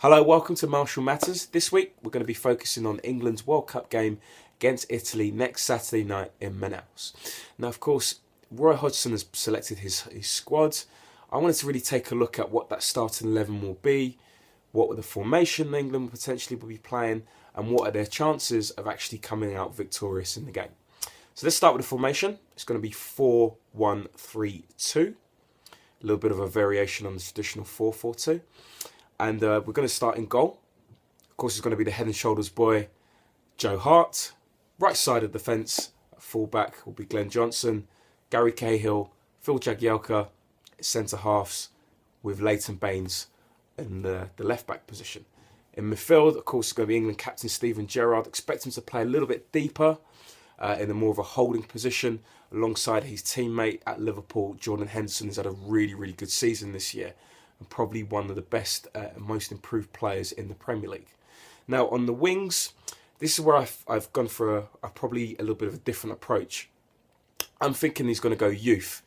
Hello, welcome to Martial Matters. This week we're going to be focusing on England's World Cup game against Italy next Saturday night in Manaus. Now, of course, Roy Hodgson has selected his squad. I wanted to really take a look at what that starting 11 will be, what the formation England potentially will be playing, and what are their chances of actually coming out victorious in the game. So let's start with the formation. It's going to be 4-1-3-2. A little bit of a variation on the traditional 4-4-2. And we're going to start in goal. Of course, it's going to be the head and shoulders boy, Joe Hart. Right side of the fence, fullback will be Glenn Johnson, Gary Cahill, Phil Jagielka, centre halves with Leighton Baines in the left back position. In midfield, of course, it's going to be England captain Steven Gerrard. Expect him to play a little bit deeper in a more of a holding position alongside his teammate at Liverpool, Jordan Henderson. Has had a really, really good season this year. And probably one of the best and most improved players in the Premier League. Now, on the wings, this is where I've gone for probably a little bit of a different approach. I'm thinking he's going to go youth,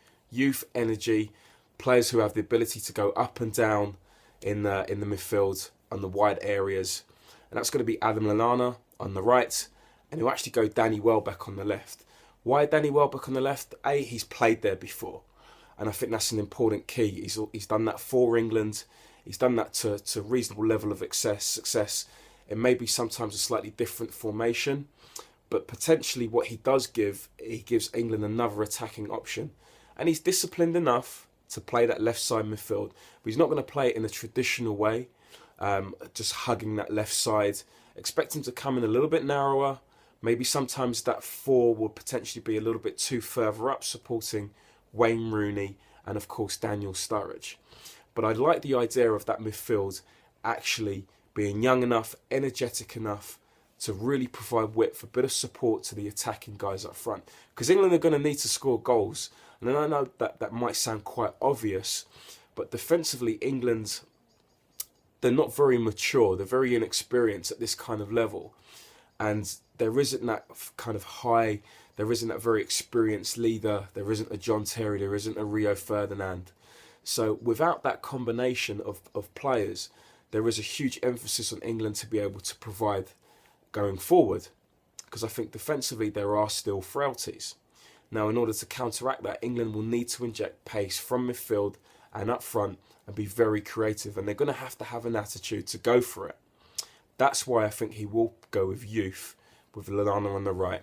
energy, players who have the ability to go up and down in the midfield on the wide areas. And that's going to be Adam Lallana on the right, and he'll actually go Danny Welbeck on the left. Why Danny Welbeck on the left? He's played there before. And I think that's an important key. He's done that for England. He's done that to a reasonable level of success. It may be sometimes a slightly different formation, but potentially what he does he gives England another attacking option. And he's disciplined enough to play that left side midfield, but he's not going to play it in a traditional way, just hugging that left side. Expect him to come in a little bit narrower. Maybe sometimes that 4 will potentially be a little bit too further up, supporting Wayne Rooney and of course Daniel Sturridge. But I like the idea of that midfield actually being young enough, energetic enough to really provide width, a bit of support to the attacking guys up front. Because England are going to need to score goals. And I know that might sound quite obvious, but defensively England, they're not very mature, they're very inexperienced at this kind of level. And there isn't that kind of high, there isn't that very experienced leader, there isn't a John Terry, there isn't a Rio Ferdinand. So without that combination of players, there is a huge emphasis on England to be able to provide going forward. Because I think defensively there are still frailties. Now, in order to counteract that, England will need to inject pace from midfield and up front and be very creative. And they're going to have an attitude to go for it. That's why I think he will go with youth, with Lallana on the right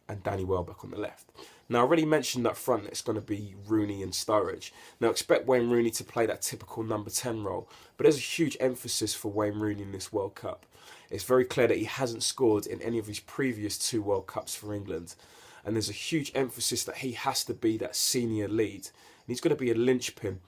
and Danny Welbeck on the left. Now, I already mentioned up front it's going to be Rooney and Sturridge. Now, expect Wayne Rooney to play that typical number 10 role, but there's a huge emphasis for Wayne Rooney in this World Cup. It's very clear that he hasn't scored in any of his previous 2 World Cups for England, and there's a huge emphasis that he has to be that senior lead, and he's going to be a linchpin.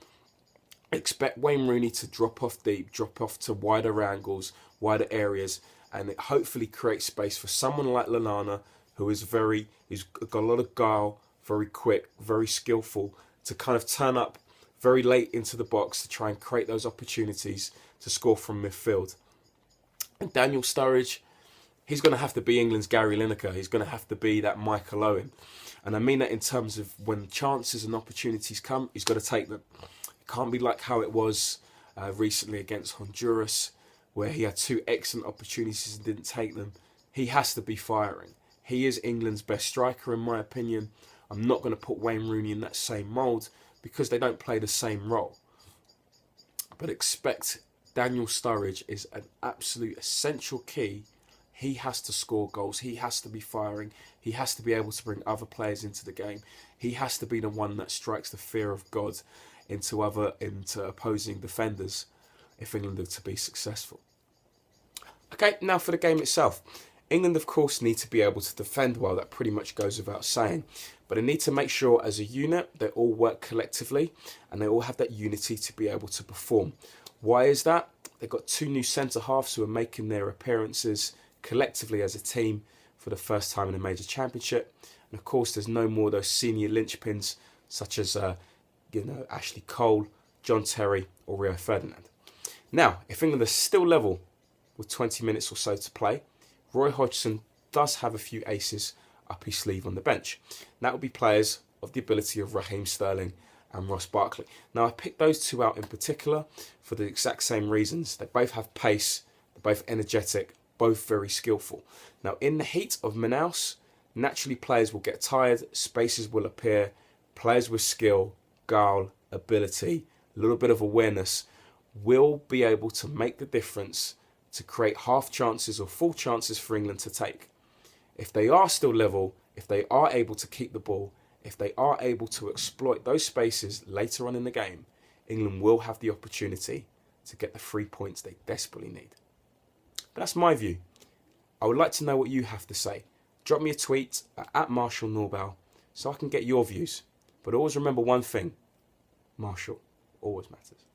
Expect Wayne Rooney to drop off deep, drop off to wider angles, wider areas, and it hopefully creates space for someone like Lallana, who he's got a lot of guile, very quick, very skillful, to kind of turn up very late into the box to try and create those opportunities to score from midfield. And Daniel Sturridge, he's going to have to be England's Gary Lineker. He's going to have to be that Michael Owen. And I mean that in terms of when chances and opportunities come, he's got to take them. It can't be like how it was recently against Honduras, where he had 2 excellent opportunities and didn't take them. He has to be firing. He is England's best striker, in my opinion. I'm not going to put Wayne Rooney in that same mould because they don't play the same role. But expect Daniel Sturridge is an absolute essential key. He has to score goals. He has to be firing. He has to be able to bring other players into the game. He has to be the one that strikes the fear of God into opposing defenders if England are to be successful. Okay, now for the game itself. England, of course, need to be able to defend well. That pretty much goes without saying. But they need to make sure as a unit they all work collectively and they all have that unity to be able to perform. Why is that? They've got 2 new centre-halves who are making their appearances collectively as a team for the first time in a major championship. And of course, there's no more of those senior linchpins such as Ashley Cole, John Terry or Rio Ferdinand. Now, if England are still level with 20 minutes or so to play, Roy Hodgson does have a few aces up his sleeve on the bench. And that will be players of the ability of Raheem Sterling and Ross Barkley. Now, I picked those two out in particular for the exact same reasons. They both have pace, they're both energetic, both very skillful. Now, in the heat of Manaus, naturally players will get tired, spaces will appear, players with skill, guile, ability, a little bit of awareness will be able to make the difference to create half chances or full chances for England to take. If they are still level, if they are able to keep the ball, if they are able to exploit those spaces later on in the game, England will have the opportunity to get the 3 points they desperately need. But that's my view. I would like to know what you have to say. Drop me a tweet at Marshall Norbow so I can get your views. But always remember one thing, Marshall always matters.